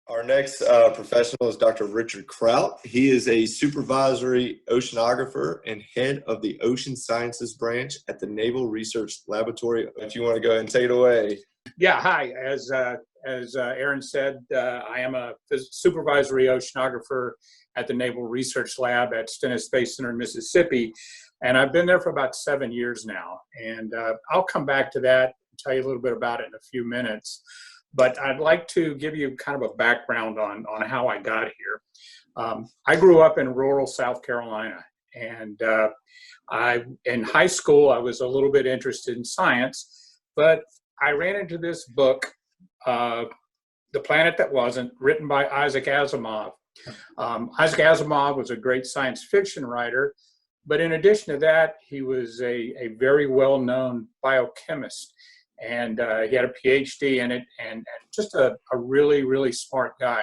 Our next professional is Dr. Richard Krell. He is a Supervisory Oceanographer and Head of the Ocean Sciences Branch at the Naval Research Laboratory. If you want to go ahead and take it away. Yeah, hi. As Aaron said, I am a Supervisory Oceanographer at the Naval Research Lab at Stennis Space Center in Mississippi, and I've been there for about 7 years now. And I'll come back to that and tell you a little bit about it in a few minutes. But I'd like to give you kind of a background on how I got here. I grew up in rural South Carolina, and in high school I was a little bit interested in science, but I ran into this book, The Planet That Wasn't, written by Isaac Asimov. Isaac Asimov was a great science fiction writer, but in addition to that, he was a very well-known biochemist. And he had a PhD in it, and just a really, really smart guy.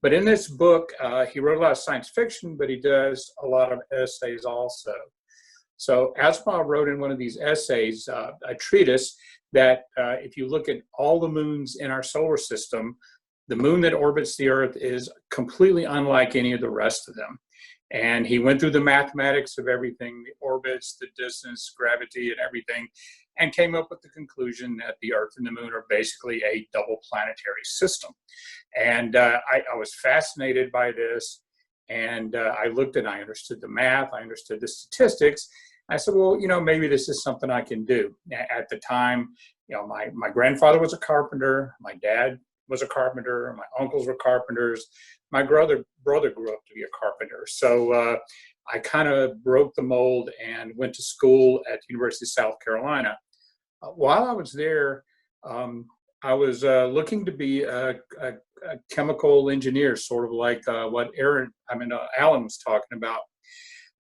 But in this book, he wrote a lot of science fiction, but he does a lot of essays also. So Asimov wrote in one of these essays a treatise that if you look at all the moons in our solar system, the moon that orbits the Earth is completely unlike any of the rest of them. And he went through the mathematics of everything, the orbits, the distance, gravity, and everything, and came up with the conclusion that the Earth and the Moon are basically a double planetary system. And I was fascinated by this, and I looked and I understood the math, I understood the statistics. I said, well, maybe this is something I can do. At the time, my grandfather was a carpenter, my dad was a carpenter, my uncles were carpenters, my brother grew up to be a carpenter. So I kind of broke the mold and went to school at the University of South Carolina. While I was there, I was looking to be a chemical engineer, sort of like what Alan was talking about.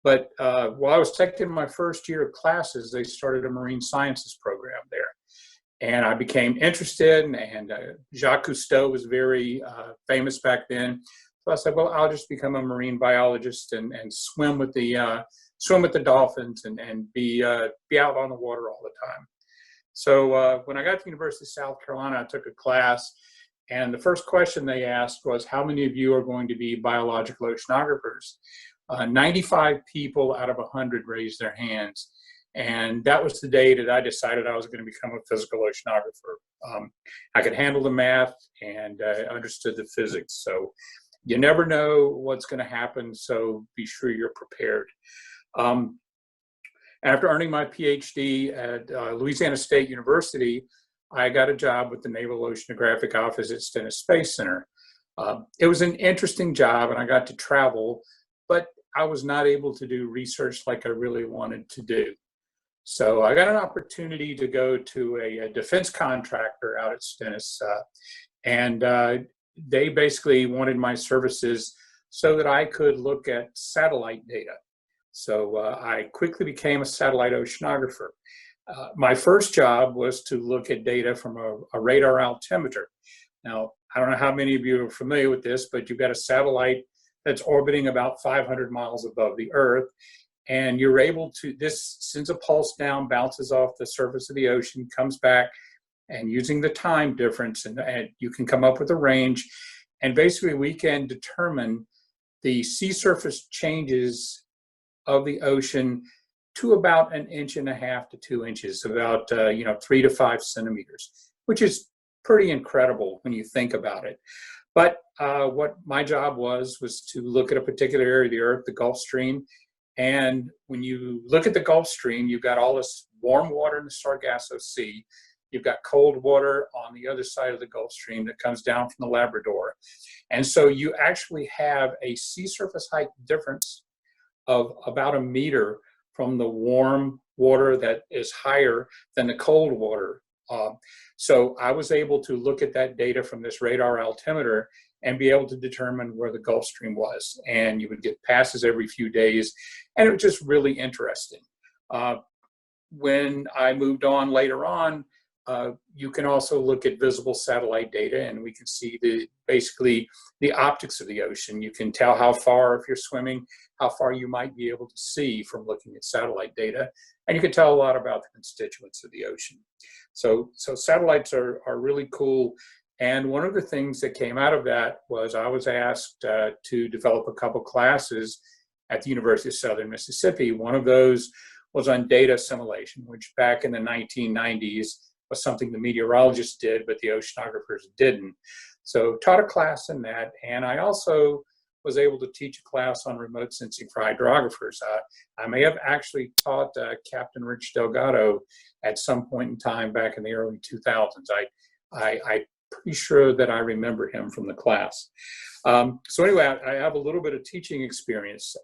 But while I was taking my first year of classes, they started a marine sciences program there. And I became interested, and Jacques Cousteau was very famous back then. So I said, well, I'll just become a marine biologist and swim with the dolphins and be out on the water all the time. So when I got to the University of South Carolina, I took a class, and the first question they asked was, how many of you are going to be biological oceanographers? 95 people out of 100 raised their hands. And that was the day that I decided I was going to become a physical oceanographer. I could handle the math, and I understood the physics. So you never know what's going to happen, so be sure you're prepared. After earning my PhD at Louisiana State University, I got a job with the Naval Oceanographic Office at Stennis Space Center. It was an interesting job, and I got to travel, but I was not able to do research like I really wanted to do. So I got an opportunity to go to a defense contractor out at Stennis, and they basically wanted my services so that I could look at satellite data. So I quickly became a satellite oceanographer. My first job was to look at data from a radar altimeter. Now, I don't know how many of you are familiar with this, but you've got a satellite that's orbiting about 500 miles above the Earth. And you're able to, this sends a pulse down, bounces off the surface of the ocean, comes back, and using the time difference, and you can come up with a range. And basically we can determine the sea surface changes of the ocean to about 1.5 inches to 2 inches, about 3 to 5 centimeters, which is pretty incredible when you think about it. But what my job was to look at a particular area of the Earth, the Gulf Stream. And when you look at the Gulf Stream, you've got all this warm water in the Sargasso Sea. You've got cold water on the other side of the Gulf Stream that comes down from the Labrador. And so you actually have a sea surface height difference of about 1 meter from the warm water that is higher than the cold water. So I was able to look at that data from this radar altimeter and be able to determine where the Gulf Stream was. And you would get passes every few days, and it was just really interesting. When I moved on later on, you can also look at visible satellite data, and we can see basically the optics of the ocean. You can tell how far, if you're swimming, how far you might be able to see from looking at satellite data. And you can tell a lot about the constituents of the ocean. So satellites are really cool. And one of the things that came out of that was I was asked to develop a couple classes at the University of Southern Mississippi. One of those was on data assimilation, which back in the 1990s was something the meteorologists did, but the oceanographers didn't. So taught a class in that, and I also was able to teach a class on remote sensing for hydrographers. I may have actually taught Captain Rich Delgado at some point in time back in the early 2000s. I'm pretty sure that I remember him from the class. So anyway, I have a little bit of teaching experience.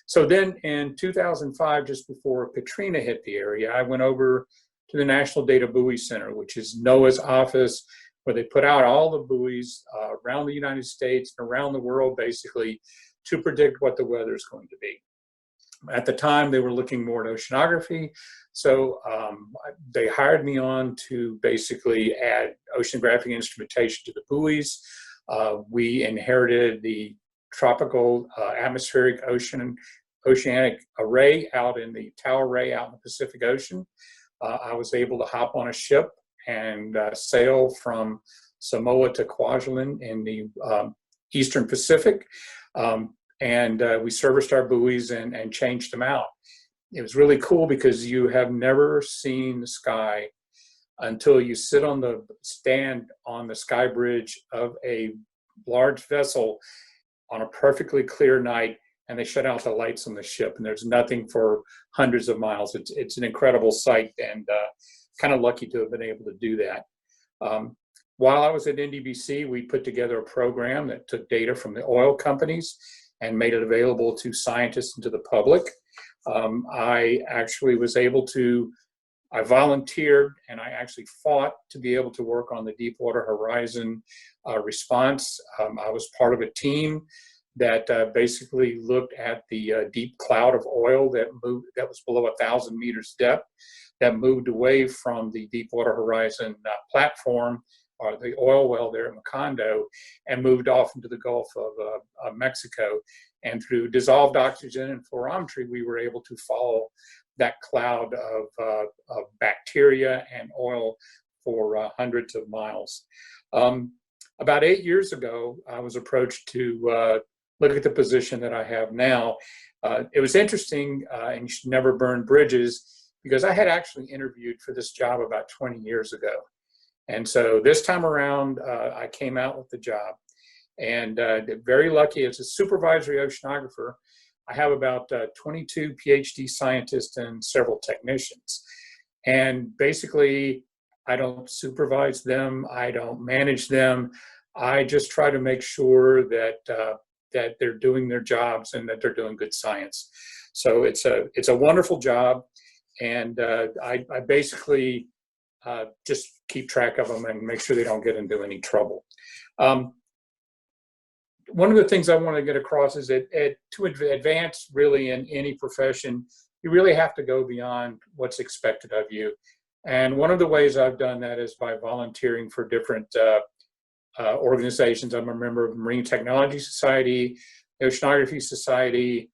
So then in 2005, just before Katrina hit the area, I went over to the National Data Buoy Center, which is NOAA's office, where they put out all the buoys around the United States and around the world, basically, to predict what the weather is going to be. At the time, they were looking more at oceanography, so they hired me on to basically add oceanographic instrumentation to the buoys. We inherited the tropical atmospheric oceanic array out in the Tau Array out in the Pacific Ocean. I was able to hop on a ship and sail from Samoa to Kwajalein in the Eastern Pacific. And we serviced our buoys and changed them out. It was really cool because you have never seen the sky until you stand on the sky bridge of a large vessel on a perfectly clear night, and they shut out the lights on the ship, and there's nothing for hundreds of miles. It's an incredible sight, and kind of lucky to have been able to do that. While I was at NDBC, we put together a program that took data from the oil companies and made it available to scientists and to the public. I actually was able to, I volunteered and I actually fought to be able to work on the Deepwater Horizon response. I was part of a team that basically looked at the deep cloud of oil that was below 1,000 meters depth, that moved away from the Deepwater Horizon platform, or the oil well there in Macondo, and moved off into the Gulf of Mexico. And through dissolved oxygen and fluorometry, we were able to follow that cloud of bacteria and oil for hundreds of miles. About 8 years ago, I was approached to look at the position that I have now. It was interesting, and you should never burn bridges, because I had actually interviewed for this job about 20 years ago. And so this time around, I came out with the job, and very lucky as a supervisory oceanographer. I have about 22 PhD scientists and several technicians. And basically, I don't supervise them, I don't manage them. I just try to make sure that that they're doing their jobs and that they're doing good science. So it's a wonderful job, and I basically just keep track of them and make sure they don't get into any trouble. One of the things I want to get across is that to advance really in any profession, you really have to go beyond what's expected of you. And one of the ways I've done that is by volunteering for different organizations. I'm a member of the Marine Technology Society, the Oceanography Society,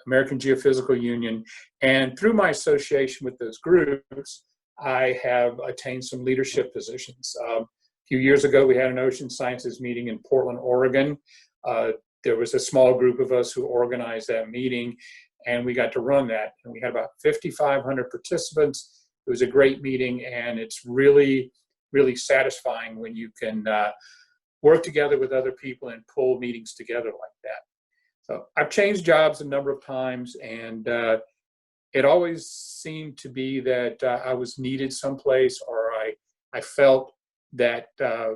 American Geophysical Union, and through my association with those groups, I have attained some leadership positions. A few years ago, we had an ocean sciences meeting in Portland, Oregon. There was a small group of us who organized that meeting, and we got to run that. And we had about 5,500 participants. It was a great meeting, and it's really, really satisfying when you can work together with other people and pull meetings together like that. So I've changed jobs a number of times, and it always seemed to be that I was needed someplace, or I felt that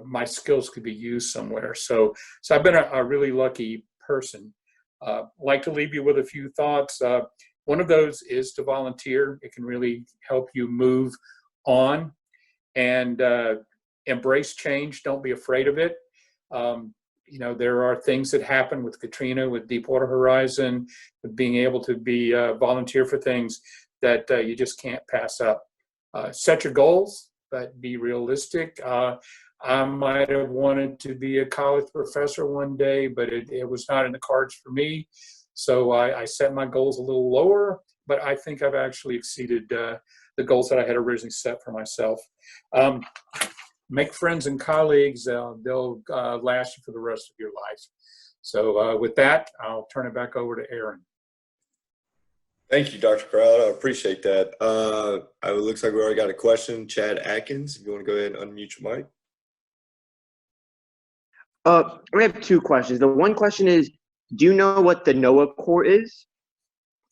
my skills could be used somewhere. So I've been a really lucky person. I'd like to leave you with a few thoughts. One of those is to volunteer. It can really help you move on and embrace change. Don't be afraid of it. You know, there are things that happen with Katrina, with Deepwater Horizon, with being able to be volunteer for things that you just can't pass up. Set your goals, but be realistic. I might have wanted to be a college professor one day, but it was not in the cards for me. So I set my goals a little lower, but I think I've actually exceeded the goals that I had originally set for myself. make friends and colleagues. They'll last you for the rest of your life. So with that, I'll turn it back over to Aaron. Thank you, Dr. Crout. I appreciate that. It looks like we already got a question. Chad Atkins, if you want to go ahead and unmute your mic. We have two questions. The one question is, do you know what the NOAA core is?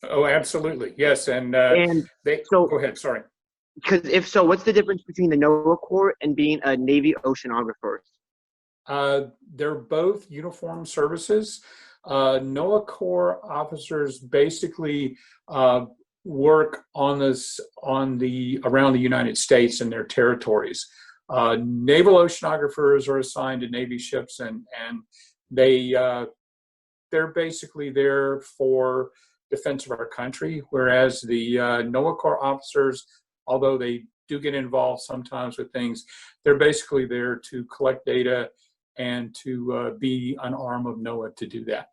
Oh, absolutely. Yes. And so, go ahead. Sorry. Because if so, what's the difference between the NOAA core and being a Navy oceanographer? They're both uniformed services. NOAA Corps officers basically work on around the United States and their territories. Naval oceanographers are assigned to Navy ships, and they're basically there for defense of our country, whereas the NOAA Corps officers, although they do get involved sometimes with things, they're basically there to collect data and to be an arm of NOAA to do that.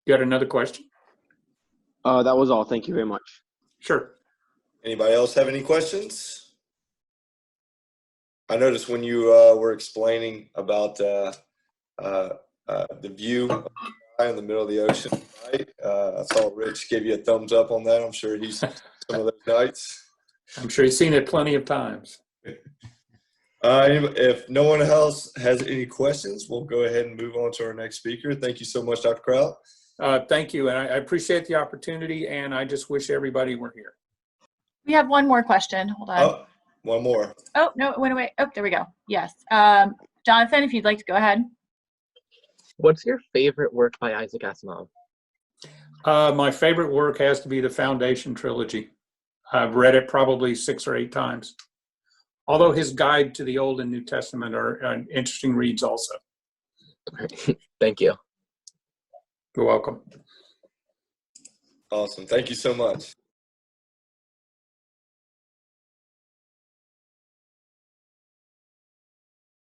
You got another question? That was all. Thank you very much. Sure. Anybody else have any questions? I noticed when you were explaining about the view of the sky in the middle of the ocean, right? I saw Rich give you a thumbs up on that. I'm sure he's some of those nights. I'm sure he's seen it plenty of times. If no one else has any questions, we'll go ahead and move on to our next speaker. Thank you so much, Dr. Crout. Thank you, and I appreciate the opportunity, and I just wish everybody were here. We have one more question. Hold on. Oh, one more. Oh, no, it went away. Oh, there we go. Yes. Jonathan, if you'd like to go ahead. What's your favorite work by Isaac Asimov? My favorite work has to be the Foundation trilogy. I've read it probably 6 or 8 times. Although his guide to the Old and New Testament are interesting reads also. Thank you. You're welcome. Awesome. Thank you so much.